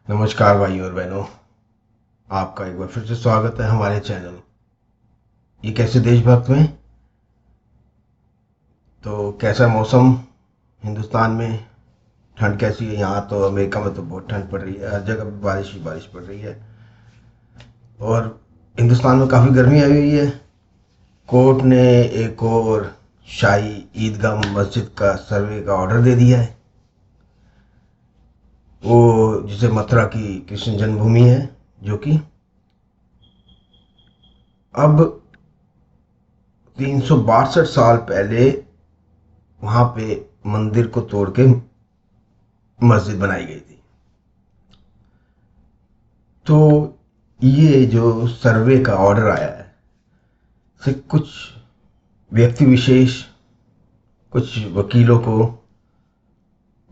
नमस्कार भाइयों और बहनों, आपका एक बार फिर से स्वागत है हमारे चैनल ये कैसे देशभक्त में। तो कैसा मौसम हिंदुस्तान में, ठंड कैसी है? यहाँ तो अमेरिका में तो बहुत ठंड पड़ रही है, हर जगह बारिश ही बारिश पड़ रही है और हिंदुस्तान में काफ़ी गर्मी आई हुई है। कोर्ट ने एक और शाही ईदगाह मस्जिद का सर्वे का ऑर्डर दे दिया है, वो जिसे मथुरा की कृष्ण जन्मभूमि है, जो कि अब 362 साल पहले वहां पे मंदिर को तोड़ के मस्जिद बनाई गई थी। तो ये जो सर्वे का ऑर्डर आया है, से कुछ व्यक्ति विशेष, कुछ वकीलों को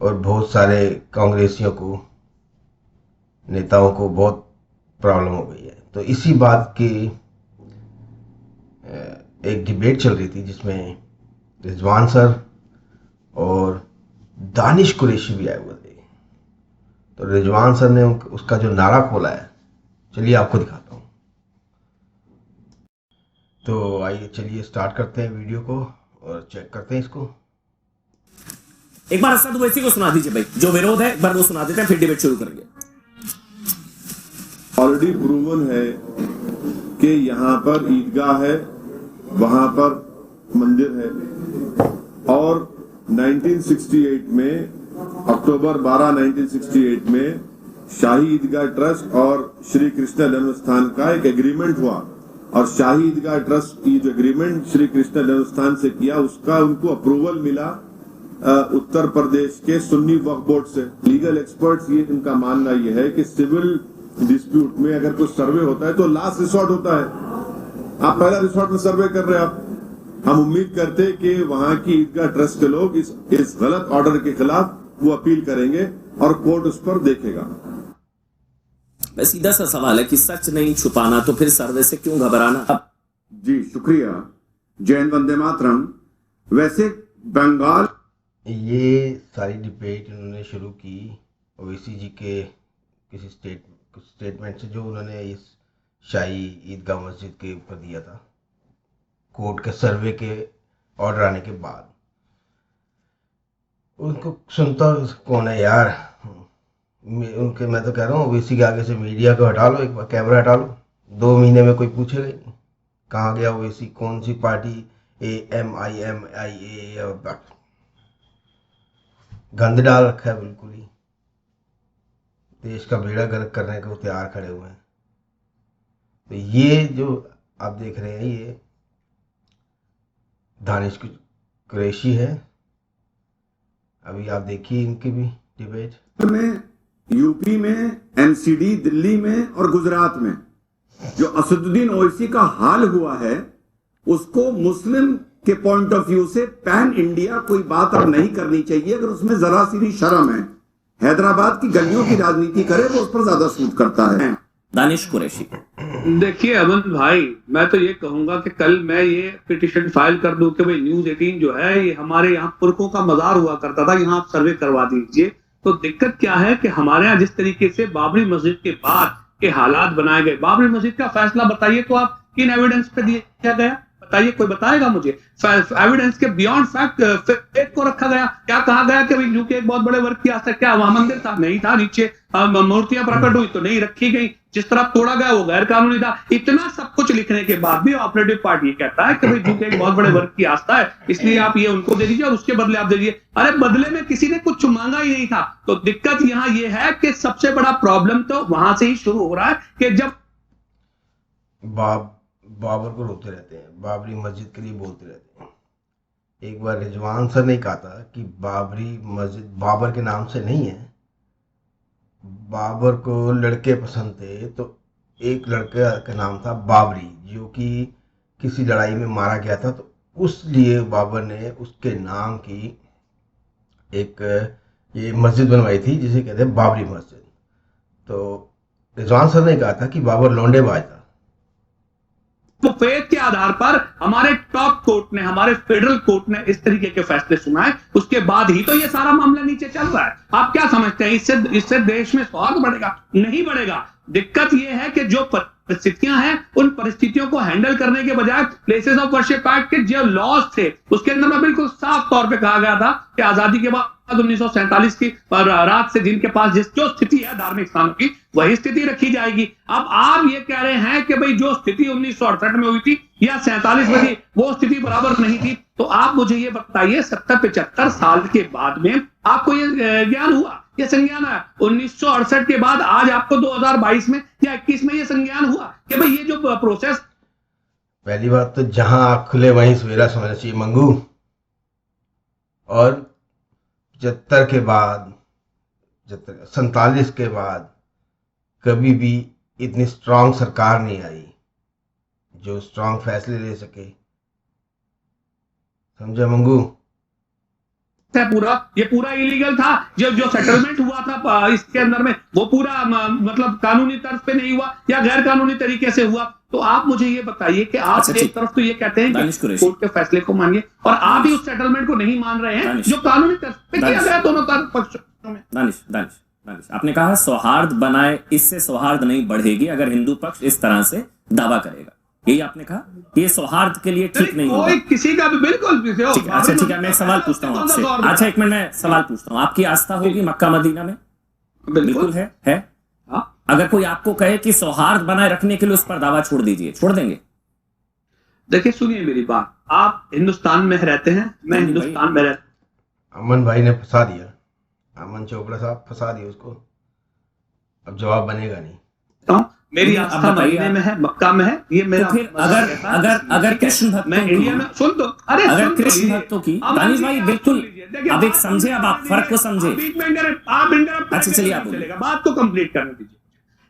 और बहुत सारे कांग्रेसियों को, नेताओं को बहुत प्रॉब्लम हो गई है। तो इसी बात की एक डिबेट चल रही थी जिसमें रिजवान सर और दानिश कुरैशी भी आए हुए थे। तो रिजवान सर ने उसका जो नारा खोला है, चलिए आपको दिखाता हूँ। तो आइए चलिए स्टार्ट करते हैं वीडियो को और चेक करते हैं इसको। एक बार असद ओवैसी को सुना दीजिए भाई, जो विरोध है एक बार वो सुना देते हैं, फिर डिबेट शुरू करेंगे। ऑलरेडी प्रूवन है कि यहाँ पर ईदगाह है, वहां पर मंदिर है और 1968 में अक्टूबर 12 1968 में शाही ईदगाह ट्रस्ट और श्री कृष्ण जन्मस्थान का एक एग्रीमेंट हुआ और शाही ईदगाह ट्रस्ट की जो एग्रीमेंट श्री कृष्ण जन्मस्थान से किया उसका उनको अप्रूवल मिला उत्तर प्रदेश के सुन्नी वक्फ बोर्ड से। लीगल एक्सपर्ट्स ये इनका मानना ये है कि सिविल डिस्प्यूट में अगर कोई सर्वे होता है तो लास्ट रिसोर्ट होता है, आप पहला रिसोर्ट में सर्वे कर रहे हैं आप। हम उम्मीद करते हैं कि वहां की ईदगाह ट्रस्ट के लोग इस गलत ऑर्डर के खिलाफ वो अपील करेंगे और कोर्ट उस पर देखेगा। सीधा सा सवाल है कि सच नहीं छुपाना तो फिर सर्वे से क्यों घबराना? अब जी शुक्रिया, जैन वंदे मातरम। वैसे बंगाल ये सारी डिबेट उन्होंने शुरू की ओवैसी जी के किसी स्टेटमेंट से, जो उन्होंने इस शाही ईदगाह मस्जिद के ऊपर दिया था कोर्ट के सर्वे के ऑर्डर आने के बाद। उनको सुनता कौन है यार? मैं तो कह रहा हूँ ओवैसी के आगे से मीडिया को हटा लो, एक बार कैमरा हटा लो, 2 महीने में कोई पूछेगा ही नहीं कहाँ गया ओवैसी, कौन सी पार्टी, AMIMIA, गंद डाल रखा है बिल्कुल ही, देश का बेड़ा गर्क करने को तैयार खड़े हुए हैं। तो ये जो आप देख रहे हैं ये दानिश कुरैशी है। अभी आप देखिए इनकी भी डिबेट में, यूपी में, एनसीडी दिल्ली में और गुजरात में जो असदुद्दीन ओवैसी का हाल हुआ है उसको मुस्लिम के पॉइंट ऑफ व्यू से पैन इंडिया कोई बात अब नहीं करनी चाहिए। अगर उसमें जरा सी भी शर्म है, हैदराबाद की गलियों की राजनीति करे वो उस पर ज्यादा सूट करता है। दानिश कुरैशी, देखिए अमन भाई, मैं तो ये कहूंगा कि कल मैं ये पिटिशन फाइल कर दूं कि भाई न्यूज 18 जो है ये हमारे यहाँ पुरखों का मजार हुआ करता था, यहाँ आप सर्वे करवा दीजिए। तो दिक्कत क्या है कि हमारे यहाँ जिस तरीके से बाबरी मस्जिद के बाद के हालात बनाए गए, बाबरी मस्जिद का फैसला बताइए तो आप किन एविडेंस पे दिया गया? बताइए, कोई बताएगा मुझे? एविडेंस के बियॉन्ड फैक्ट फेथ को रखा गया। क्या कहा गया कि भाई यूके एक बहुत बड़े वर्ग की आस्था, क्या वहां मंदिर था? नहीं था। नीचे मूर्तियां प्रकट हुई तो नहीं रखी गई। जिस तरह तोड़ा गया वो गैर कानूनी था। इतना सब कुछ लिखने के बाद भी ऑपरेटिव पार्टी कहता है कि भाई यूके एक बहुत बड़े वर्ग की आस्था है, इसलिए आप ये उनको दे दीजिए और उसके बदले आप दे दीजिए। अरे बदले में किसी ने कुछ मांगा ही नहीं था। तो दिक्कत यहाँ ये है कि सबसे बड़ा प्रॉब्लम तो वहां से ही शुरू हो रहा है कि जब बाबर को रोते रहते हैं, बाबरी मस्जिद के लिए बोलते रहते हैं। एक बार रिजवान सर ने कहा था कि बाबरी मस्जिद बाबर के नाम से नहीं है, बाबर को लड़के पसंद थे तो एक लड़के का नाम था बाबरी, जो कि किसी लड़ाई में मारा गया था, तो उस लिए बाबर ने उसके नाम की एक ये मस्जिद बनवाई थी जिसे कहते हैं बाबरी मस्जिद। तो रिजवान सर ने कहा था कि बाबर लौंडेबाज था। फेथ के आधार पर हमारे टॉप कोर्ट ने, हमारे फेडरल कोर्ट ने इस तरीके के फैसले सुनाए, उसके बाद ही तो ये सारा मामला नीचे चल रहा है। आप क्या समझते हैं इससे देश में सौहार्द बढ़ेगा? नहीं बढ़ेगा। दिक्कत ये है कि जो परिस्थितियां हैं उन परिस्थितियों को हैंडल करने के बजाय प्लेसेस ऑफ वर्शिप एक्ट के जो लॉज थे उसके अंदर में बिल्कुल साफ तौर पे कहा गया था कि आजादी के बाद 1947 की रात से जिनके पास जो स्थिति है धार्मिक स्थानों की, वही स्थिति रखी जाएगी। अब आप ये कह रहे हैं कि भाई जो स्थिति 1968 में हुई थी या 47 में थी वो स्थिति बराबर नहीं थी। तो आप मुझे ये बताइए 70-75 साल के बाद में आपको ये ज्ञान हुआ, ये संज्ञान है 1968 के बाद आज आपको 2022 में या 21 में ये संज्ञान हुआ कि भाई ये जो प्रोसेस। पहली बात तो जहां आँख खुले वहीं सवेरा समझना चाहिए मंगू। और 75 के बाद 47 के बाद कभी भी इतनी स्ट्रांग सरकार नहीं आई जो स्ट्रांग फैसले ले सके। समझे मंगू? ये पूरा इलीगल था। जो सेटलमेंट हुआ था इसके अंदर में वो पूरा मतलब कानूनी तर्ज पे नहीं हुआ या गैर कानूनी तरीके से हुआ। तो आप मुझे ये बताइए कि आप एक तरफ तो ये कहते हैं कि कोर्ट के फैसले को मानिए और आप ही उस सेटलमेंट को नहीं मान रहे हैं जो कानूनी तर्ज पे किया गया दोनों पक्षों में। दानिश आपने कहा सौहार्द बनाए, इससे सौहार्द नहीं बढ़ेगी अगर हिंदू पक्ष इस तरह से दावा करेगा, यही आपने कहा? ये सौहार्द के लिए ठीक नहीं होगा किसी का भी बिल्कुल। अच्छा ठीक है, मैं सवाल पूछता हूँ आपसे। अच्छा एक मिनट में सवाल पूछता हूँ, आपकी आस्था होगी मक्का मदीना में? बिल्कुल है। अगर कोई आपको कहे कि सौहार्द बनाए रखने के लिए उस पर दावा छोड़ दीजिए, छोड़ देंगे? देखिए सुनिए मेरी बात, आप हिंदुस्तान में रहते हैं, मैं हिंदुस्तान में रहता। अमन भाई ने फंसा दिया, अमन चोपड़ा साहब फंसा दिया उसको, अब जवाब बनेगा नहीं। मेरी आस्था मदीने में है, मक्का में है। ये मेरा तो फिर अगर कृष्ण भक्त मैं इंडिया में सुन दो, अरे अगर कृष्ण भक्तों की दानिश भाई बिल्कुल अब एक समझे, अब आप फर्क को समझे। अच्छा चलिए आप चलेगा, बात को कंप्लीट करने दीजिए।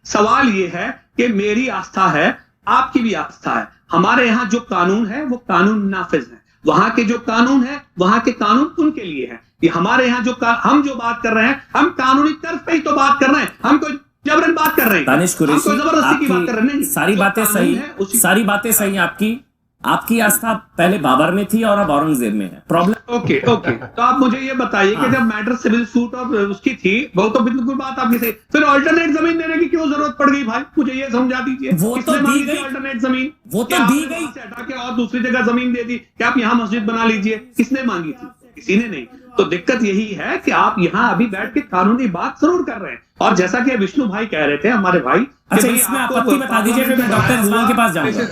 सवाल ये है कि मेरी आस्था है, आपकी भी आस्था है। हमारे यहाँ जो कानून है वो कानून नाफिज है, वहां के जो कानून है वहां के कानून उनके लिए है। ये हमारे यहाँ हम जो बात कर रहे हैं हम कानूनी तर्ज पे ही तो बात कर रहे हैं, हम कोई जबरन बात कर रहे हैं। दानिश कुरैशी, जबरदस्ती की बात कर रहे हैं। सारी बातें सही आपकी आस्था पहले बाबर में थी और अब औरंगजेब में है। प्रॉब्लम ओके तो आप मुझे ये बताइए कि जब मैटर सिविल सूट और उसकी थी वो तो बिल्कुल बात आपकी सही, फिर ऑल्टरनेट जमीन देने की क्यों जरूरत पड़ गई भाई? मुझे ये समझा दीजिए। वो तो दी गई ऑल्टरनेट जमीन, वो तो दी गई, हटा के और दूसरी जगह जमीन दे दी कि आप यहाँ मस्जिद बना लीजिए। किसने मांगी थी? किसी ने नहीं। तो दिक्कत यही है कि आप यहाँ अभी बैठ के कानूनी बात जरूर कर रहे हैं। और जैसा कि विष्णु भाई कह रहे थे, हमारे भाई, अच्छा इसमें आपत्ति बता दीजिए, फिर मैं डॉक्टर रिजवान के पास जाऊंगा।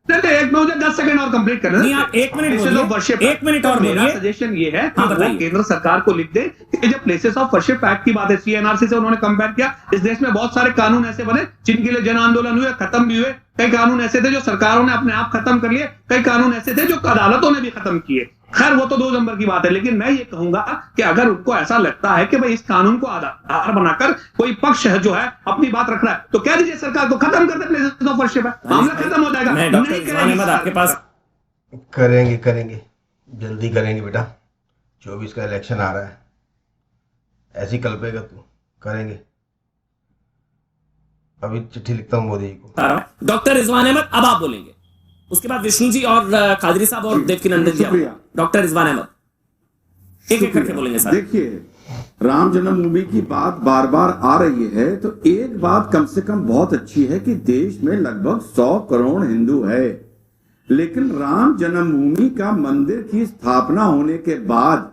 एक मुझे 10 सेकंड और कंप्लीट करना है। आप 1 मिनट बोलिए, 1 मिनट और बोलिए। मेरा सजेशन ये है कि वो केंद्र सरकार को लिख दे कि जब प्लेसेस ऑफ वर्शिप एक्ट की बात है, सीएनआरसी से उन्होंने कंपेयर किया। इस देश में बहुत सारे कानून ऐसे बने जिनके लिए जन आंदोलन हुए, खत्म भी हुए। कई कानून ऐसे थे जो सरकारों ने अपने आप खत्म कर लिए, कई कानून ऐसे थे जो अदालतों ने भी खत्म किए। खैर वो तो 2 नंबर की बात है, लेकिन मैं ये कहूंगा कि अगर उनको ऐसा लगता है कि भाई इस कानून को आधार बनाकर कोई पक्ष है जो है अपनी बात रख रहा है, तो कह दीजिए सरकार को खत्म कर दे प्लेसेस ऑफ वर्शिप है, मामला खत्म हो जाएगा। नहीं आपके पास करेंगे जल्दी करेंगे बेटा, 24 का इलेक्शन आ रहा है, ऐसी कल्पेगा तू, करेंगे। अभी चिट्ठी लिखता हूँ मोदी जी को। डॉक्टर रिजवान अहमद अब आप बोलेंगे, उसके बाद विष्णु जी और कादरी साहब और देवकीनंदन जी। डॉक्टर रिजवान अहमद एक करके बोलेंगे सर। देखिए, राम जन्मभूमि की बात बार बार आ रही है, तो एक बात कम से कम बहुत अच्छी है कि देश में लगभग 100 करोड़ हिंदू है, लेकिन राम जन्मभूमि का मंदिर की स्थापना होने के बाद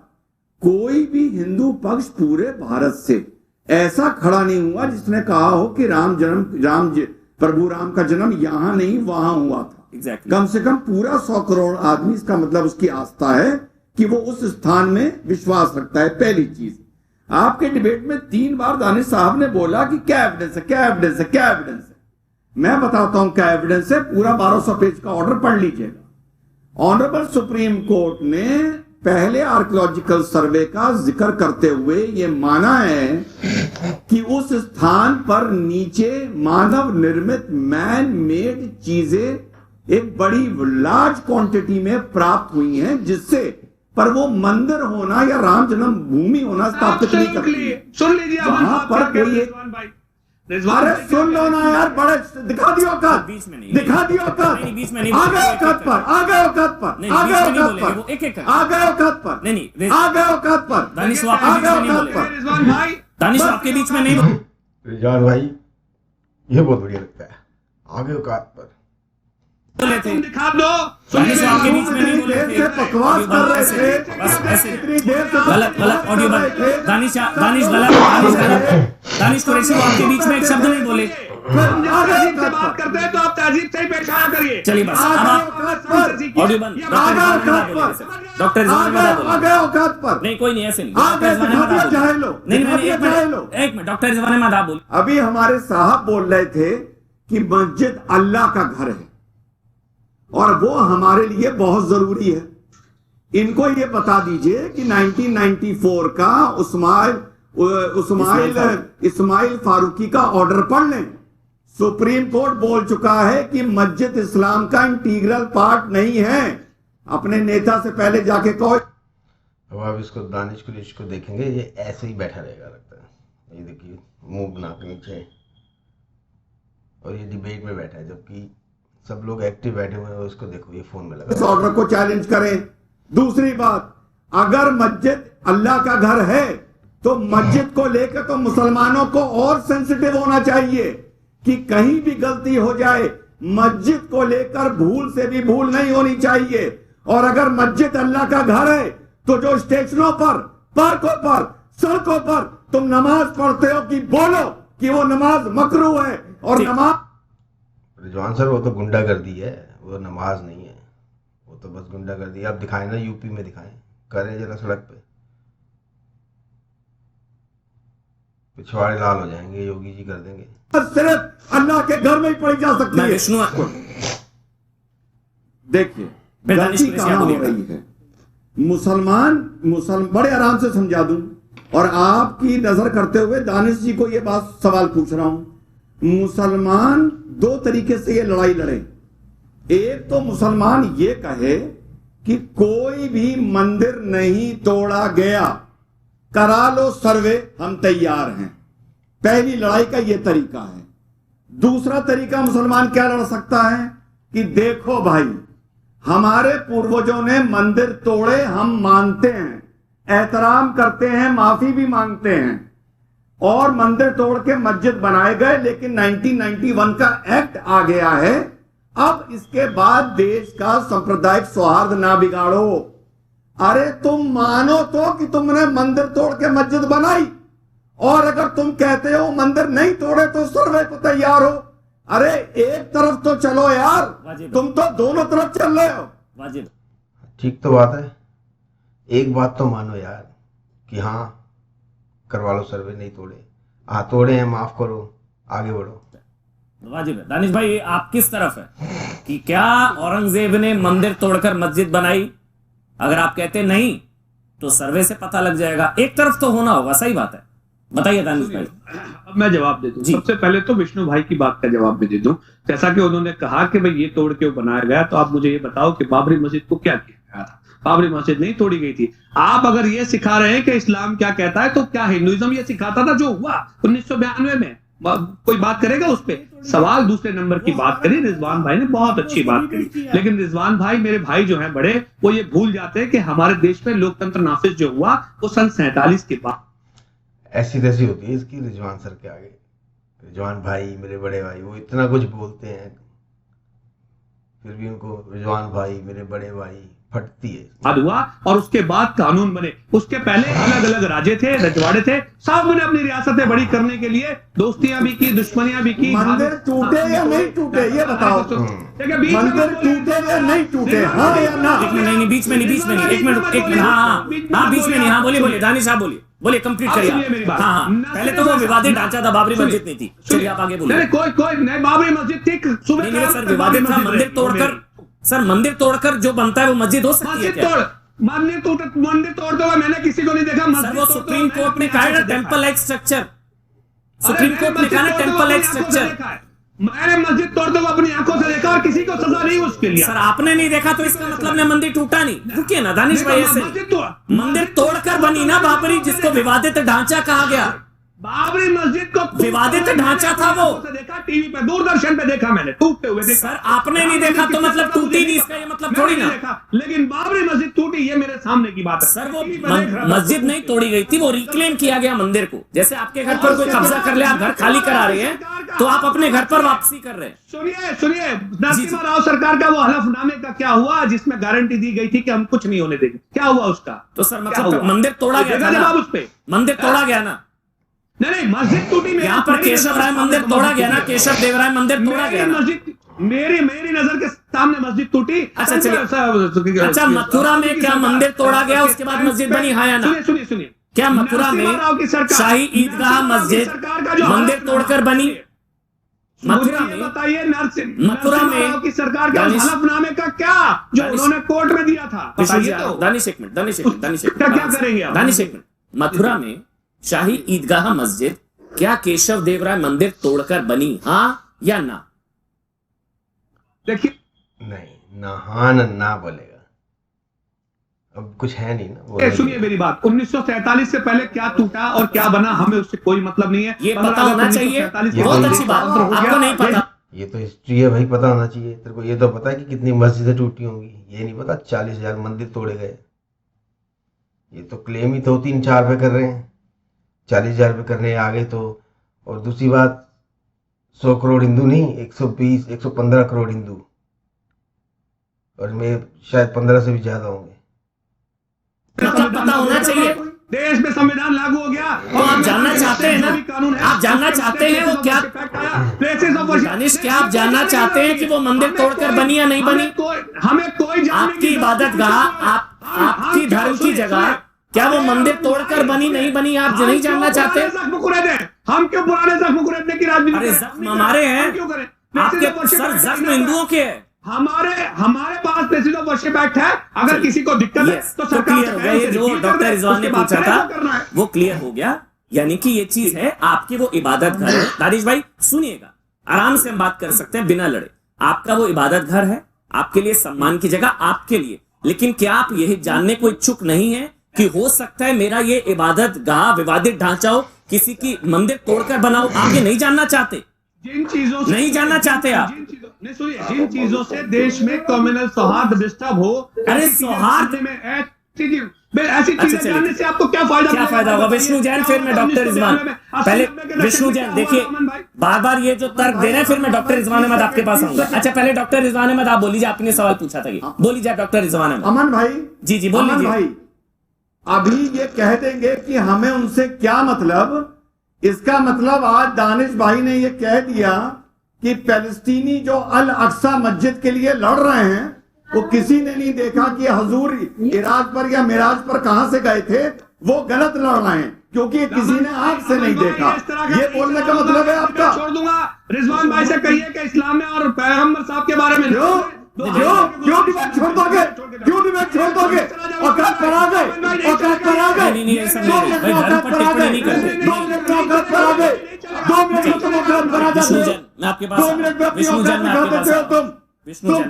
कोई भी हिंदू पक्ष पूरे भारत से ऐसा खड़ा नहीं हुआ जिसने कहा हो कि प्रभु राम का जन्म यहां नहीं वहां हुआ था। Exactly. कम से कम पूरा 100 करोड़ आदमी, इसका मतलब उसकी आस्था है कि वो उस स्थान में विश्वास रखता है। पहली चीज, आपके डिबेट में 3 बार दानिश साहब ने बोला कि क्या एविडेंस है, क्या एविडेंस है, क्या एविडेंस है। मैं बताता हूं क्या एविडेंस है। पूरा 1200 पेज का ऑर्डर पढ़ लीजिएगा। ऑनरेबल सुप्रीम कोर्ट ने पहले आर्कियोलॉजिकल सर्वे का जिक्र करते हुए ये माना है कि उस स्थान पर नीचे मानव निर्मित मैन मेड चीजें एक बड़ी लार्ज क्वांटिटी में प्राप्त हुई हैं, जिससे पर वो मंदिर होना या राम जन्मभूमि होना स्थापित नहीं करती। सुन लीजिए वहां पर कोई एक रिजवान अरे भाई सुन लो ना यार, बड़े दिखा दियो औकात, बीच में नहीं, दिखा दियो औकात, नहीं, बीच में नहीं, आगे औकात पर, आगे औकात पर, नहीं, आगे बीच में नहीं औकात बोलेंगे, वो पर, एक-एक करके। आगे औकात पर, नहीं, नहीं, आगे औकात पर, दानिश वो आपके बीच में नहीं बोलेगा। रिजवान भाई दानिश वो आपके बीच में नहीं बोलेगा। रिजवान भाई ये बहुत बढ़िया लगता है, आगे औकात पर। बोले थे तुम दिखा दो। दानिश वो आपके बीच में नहीं इतनी बोले देर थे। से बकवास कर रहे थे, बस ऐसे इतनी देर से गलत गलत ऑडियो बंद। दानिश दानिश गलत, दानिश गलत। दानिश कुरैशी वो आपके बीच में एक शब्द नहीं बोले। हम जब तहजीब से बात करते हैं तो आप तहजीब से ही पेश आया करिए। चलिए बस अब आप ऑडियो बंद। डॉक्टर रिजवान मदा बोले। आगे औकात पर, नहीं कोई नहीं, ऐसे नहीं। आगे डॉक्टर रिजवान दिखा मदा दिया चाहे बोले। लो, नहीं दिखा नहीं दिया चाहे लो। एक मिनट डॉक्टर रिजवान मदा बोले। अभी हमारे साहब बोल रहे थे कि मस्जिद अल्लाह का घर है और वो हमारे लिए बहुत जरूरी है। इनको ये बता दीजिए कि 1994 का इस्माइल फारूकी का ऑर्डर पढ़ लें। सुप्रीम कोर्ट बोल चुका है कि मस्जिद इस्लाम का इंटीग्रल पार्ट नहीं है। अपने नेता से पहले जाके कहो। अब आप इसको दानिश कुरैशी को देखेंगे, ये ऐसे ही बैठा रहेगा लगता है। ये देखिए मुंह बना के नीचे, और ये डिबेट में बैठा है, जबकि सब लोग एक्टिव बैठे हुए हैं। उसको देखो ये फोन में इस लगा। ऑर्डर को चैलेंज करें। दूसरी बात, अगर मस्जिद अल्लाह का घर है तो मस्जिद को लेकर तो मुसलमानों को और सेंसिटिव होना चाहिए कि कहीं भी गलती हो जाए, मस्जिद को लेकर भूल से भी भूल नहीं होनी चाहिए। और अगर मस्जिद अल्लाह का घर है तो जो स्टेशनों पर, पार्कों पर, सड़कों पर तुम नमाज पढ़ते हो कि बोलो कि वो नमाज मकरू है और नमाज। रिजवान सर वो तो गुंडागर्दी है, वो नमाज नहीं है, वो तो बस गुंडागर्दी है। आप दिखाएं ना, यूपी में दिखाएं, करें जरा सड़क पे, पिछवाड़े लाल हो जाएंगे, योगी जी कर देंगे। सिर्फ अल्लाह के घर में ही पढ़ी जा सकती मैं है। विष्णु देखिए मैं दानिश गलती कुरैशी कहां हो बोलिएगा। रही है। मुसलमान बड़े आराम से समझा दूं और आपकी नजर करते हुए दानिश जी को यह बात सवाल पूछ रहा हूं। मुसलमान दो तरीके से ये लड़ाई लड़े। एक तो मुसलमान ये कहे कि कोई भी मंदिर नहीं तोड़ा गया, करा लो सर्वे, हम तैयार हैं। पहली लड़ाई का यह तरीका है। दूसरा तरीका मुसलमान क्या लड़ सकता है कि देखो भाई, हमारे पूर्वजों ने मंदिर तोड़े, हम मानते हैं, एहतराम करते हैं, माफी भी मांगते हैं, और मंदिर तोड़ के मस्जिद बनाए गए, लेकिन 1991 का एक्ट आ गया है। अब इसके बाद देश का सांप्रदायिक सौहार्द ना बिगाड़ो। अरे तुम मानो तो कि तुमने मंदिर तोड़ के मस्जिद बनाई, और अगर तुम कहते हो मंदिर नहीं तोड़े तो सर्वे को तैयार हो। अरे एक तरफ तो चलो यार, तुम तो दोनों तरफ चल रहे हो। वाजिब। ठीक तो बात है, एक बात तो मानो यार कि हाँ करवा लो सर्वे, नहीं तोड़े, हाँ तोड़े हैं, माफ करो, आगे बढ़ो। वाजिब है। दानिश भाई आप किस तरफ है कि क्या औरंगजेब ने मंदिर तोड़कर मस्जिद बनाई? अगर आप कहते नहीं तो सर्वे से पता लग जाएगा। एक तरफ तो होना होगा, सही बात है। बताइए दानिश भाई। अब मैं जवाब दे दूं। जी। सबसे पहले तो विष्णु भाई की बात का जवाब मैं दे दूं। जैसा कि उन्होंने कहा कि भाई ये तोड़ के बनाया गया, तो आप मुझे ये बताओ कि बाबरी मस्जिद को क्या किया गया था? बाबरी मस्जिद नहीं तोड़ी गई थी। आप अगर ये सिखा रहे हैं कि इस्लाम क्या कहता है, तो क्या हिंदुइज्म ये सिखाता था जो हुआ 1992 में? कोई बात करेगा उस पे? सवाल दूसरे नंबर की बात करी, रिजवान भाई ने बहुत अच्छी बात करी, लेकिन रिजवान भाई मेरे भाई जो हैं बड़े, वो ये भूल जाते हैं कि हमारे देश में लोकतंत्र नाफिज जो हुआ वो सन 47 के बाद। ऐसी तैसी होती है इसकी रिजवान सर के आगे। रिजवान भाई मेरे बड़े भाई, वो इतना कुछ बोलते हैं, फिर भी उनको रिजवान भाई मेरे बड़े भाई फटती है। बाद हुआ और उसके बाद कानून बने। उसके पहले अलग अलग राज्य थे, रजवाड़े थे, सब ने अपनी रियासतें बड़ी करने के लिए दोस्तियां भी की, दुश्मनियां भी की। मंदिर टूटे या नहीं टूटे ये बताओ। मंदिर टूटे या नहीं टूटे, हाँ या ना? एक मिनट, नहीं बीच में नहीं, बीच में नहीं, एक मिनट, हाँ बीच में नहीं, हाँ बोलिए दानिश साहब बोलिए कंप्लीट करिए मेरी बात। हाँ पहले तो वो विवादित ढांचा था, बाबरी मस्जिद नहीं थी। चलिए आप आगे बोलिए। कोई नहीं, बाबरी मस्जिद थी सुबह। नहीं सर, विवादित था। मंदिर तोड़कर, सर मंदिर तोड़कर जो बनता है वो मस्जिद हो सकती है क्या? मंदिर तोड़ते हुए मैंने किसी को नहीं देखा। सर वो सुप्रीम कोर्ट ने कहा है temple like structure, supreme court ने कहा ना टेंपल लाइक स्ट्रक्चर। मैंने मस्जिद तोड़ते हुए अपनी आंखों से देखा और किसी को सजा नहीं उसके लिए। सर आपने नहीं देखा तो इसका मतलब ने मंदिर टूटा नहीं। रुकिए ना दानिश भाई, ऐसे मंदिर तोड़कर बनी ना बाबरी, जिसको विवादित ढांचा कहा गया। बाबरी मस्जिद को विवादित ढांचा था वो। देखा टीवी पे, दूरदर्शन पे देखा मैंने, टूटते हुए देखा। सर आपने नहीं देखा तो मतलब टूटी नहीं, इसका ये मतलब थोड़ी ना। देखा, लेकिन बाबरी मस्जिद टूटी, ये मेरे सामने की बात है। सर वो मस्जिद नहीं तोड़ी गई थी, वो रिक्लेम किया गया मंदिर को। जैसे आपके घर पर कोई कब्जा कर ले, आप घर खाली करा रहे हैं, तो आप अपने घर पर वापसी कर रहे हैं। सुनिए नरसिम्हा राव सरकार का वो हलफनामे का क्या हुआ, जिसमें गारंटी दी गई थी कि हम कुछ नहीं होने देंगे, क्या हुआ उसका? तो सर मतलब मंदिर तोड़ा गया था ना, उस पे मंदिर तोड़ा गया ना। नहीं मस्जिद टूटी, यहाँ पर केशव राय मंदिर तोड़ा गया ना, केशव देवराय मंदिर तोड़ा गया ना। मस्जिद मेरी नजर के सामने मस्जिद टूटी। अच्छा चलिए, अच्छा मथुरा में क्या मंदिर तोड़ा गया, उसके बाद मस्जिद बनी, हाँ या ना? सुनिए क्या मथुरा में शाही ईदगाह मस्जिद मंदिर तोड़कर बनी? मथुरा में बताइए, मथुरा में की सरकार के हलफनामे का क्या जो उन्होंने कोर्ट में दिया था, बताइए तो। दानिश एक मिनट क्या करेंगे आप? दानिश एक मिनट, मथुरा में शाही ईदगाह मस्जिद क्या केशव देवराय मंदिर तोड़कर बनी, हाँ या ना? देखिए नहीं, ना हाँ ना बोलेगा, अब कुछ है नहीं ना। सुनिए मेरी बात, 1947 से पहले क्या टूटा और क्या बना, हमें उससे कोई मतलब नहीं है। ये पता होना चाहिए, बहुत अच्छी बात। आपको नहीं पता? ये तो हिस्ट्री है भाई, पता होना चाहिए तेरे को। ये तो पता है कि कितनी मस्जिदें टूटी होंगी, ये नहीं पता 40,000 मंदिर तोड़े गए। ये तो क्लेम ही तो 3-4 पे कर रहे हैं, 40,000 पे करने आगे तो। और दूसरी बात, 100 करोड़ हिंदू नहीं, 120-115 करोड़ हिंदू, और मैं शायद 15 से भी ज्यादा होंगे। पता होना चाहिए। देश में संविधान लागू हो गया, तो आप जानना चाहते हैं ना, कानून है, आप जानना चाहते हैं वो क्या? दानिश क्या आप जानना चाहते हैं कि वो मंदिर तोड़कर बनी या नहीं बनी? हमें कोई आपकी इबादत गाह, आपकी धर्म की जगह, क्या वो मंदिर तोड़कर बनी नहीं बनी, आप नहीं जानना चाहते? हम क्यों पुराने जख्म कुरेदने की राजनीति? अरे जख्म हमारे हैं, क्यों करें? आपके सर जख्म हिंदुओं के हैं। हमारे पास प्लेसेस ऑफ वर्शिप एक्ट है, अगर किसी को दिक्कत है तो सरकार क्लियर हो गया। ये जो डॉक्टर रिजवान ने पूछा था वो क्लियर हो गया, यानी कि ये चीज है आपके वो इबादत घर है। दानिश भाई सुनिएगा, आराम से हम बात कर सकते हैं बिना लड़े। आपका वो इबादत घर है, आपके लिए सम्मान की जगह, आपके लिए। लेकिन क्या आप यही जानने को इच्छुक नहीं है कि हो सकता है मेरा ये इबादत गाह विवादित ढांचा हो, किसी की मंदिर तोड़कर बनाओ? आप ये नहीं जानना चाहते? जिन चीजों से नहीं जानना चाहते आप? सुनिए, जिन चीजों से देश में कम्युनल सौहार्द डिस्टर्ब हो, अरे सौहार्द में ऐसी चीजें जानने से आपको क्या फायदा? क्या फायदा होगा? विष्णु जैन, फिर मैं डॉक्टर रिजवान। पहले विष्णु जैन, देखिए बार बार ये जो तर्क दे रहे हैं, फिर मैं डॉक्टर रिजवान अहमद आपके पास आऊंगा। अच्छा पहले डॉक्टर रिजवान अहमद आप बोलीजिए, आपने सवाल पूछा था, ये बोलीजिए डॉक्टर रिजवान अहमद। अमन भाई, जी बोल लीजिए भाई। अभी ये कह देंगे कि हमें उनसे क्या मतलब, इसका मतलब आज दानिश भाई ने ये कह दिया कि पैलेस्टीनी जो अल अक्सा मस्जिद के लिए लड़ रहे हैं, वो किसी ने नहीं देखा कि हजूर इराक पर या मिराज पर कहां से गए थे, वो गलत लड़ रहे हैं क्योंकि किसी ने आंख से नहीं देखा। ये बोलने का मतलब है आपका? छोड़ दूंगा। रिजवान भाई से कहिए कि इस्लाम में और पैगंबर साहब के बारे में क्यों डिबेट छोड़ दोगे? क्यों डिबेट छोड़ दोगे? औकात पर आ गए, औकात पर आ गए, 2 मिनट में औकात पर आ गए, 2 मिनट में औकात पर आ गए, 2 मिनट में तुम औकात पर आ जाते हो, 2 मिनट में अपनी औकात दिखा देते हो तुम।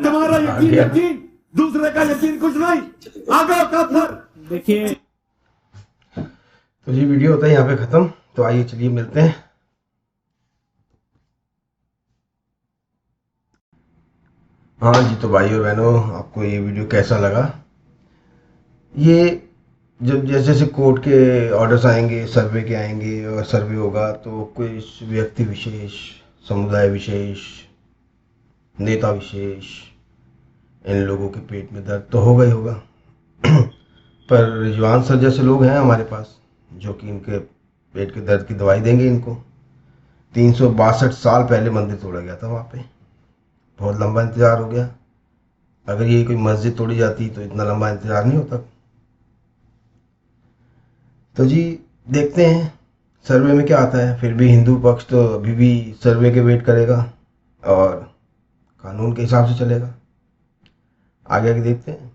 तुम्हारा यकीन दूसरे का यकीन कुछ नहीं, आ गए औकात पर। देखिए तो ये वीडियो होता है यहाँ पे खत्म। तो आइए चलिए मिलते हैं। हाँ जी, तो भाई और बहनों, आपको ये वीडियो कैसा लगा? ये जब जैसे जैसे कोर्ट के ऑर्डर्स आएंगे, सर्वे के आएंगे, और सर्वे होगा तो कोई व्यक्ति विशेष, समुदाय विशेष, नेता विशेष, इन लोगों के पेट में दर्द तो होगा ही होगा। पर रिजवान सर जैसे लोग हैं हमारे पास जो कि इनके पेट के दर्द की दवाई देंगे इनको। 362 साल पहले मंदिर तोड़ा गया था वहाँ पे, बहुत लंबा इंतज़ार हो गया। अगर ये कोई मस्जिद तोड़ी जाती तो इतना लंबा इंतज़ार नहीं होता। तो जी देखते हैं सर्वे में क्या आता है। फिर भी हिंदू पक्ष तो अभी भी सर्वे के वेट करेगा और कानून के हिसाब से चलेगा। आगे आगे देखते हैं।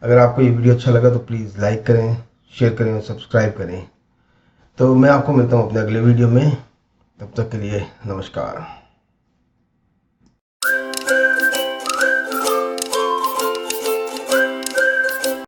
अगर आपको ये वीडियो अच्छा लगा तो प्लीज़ लाइक करें, शेयर करें और सब्सक्राइब करें। तो मैं आपको मिलता हूँ अपने अगले वीडियो में। तब तक के लिए नमस्कार।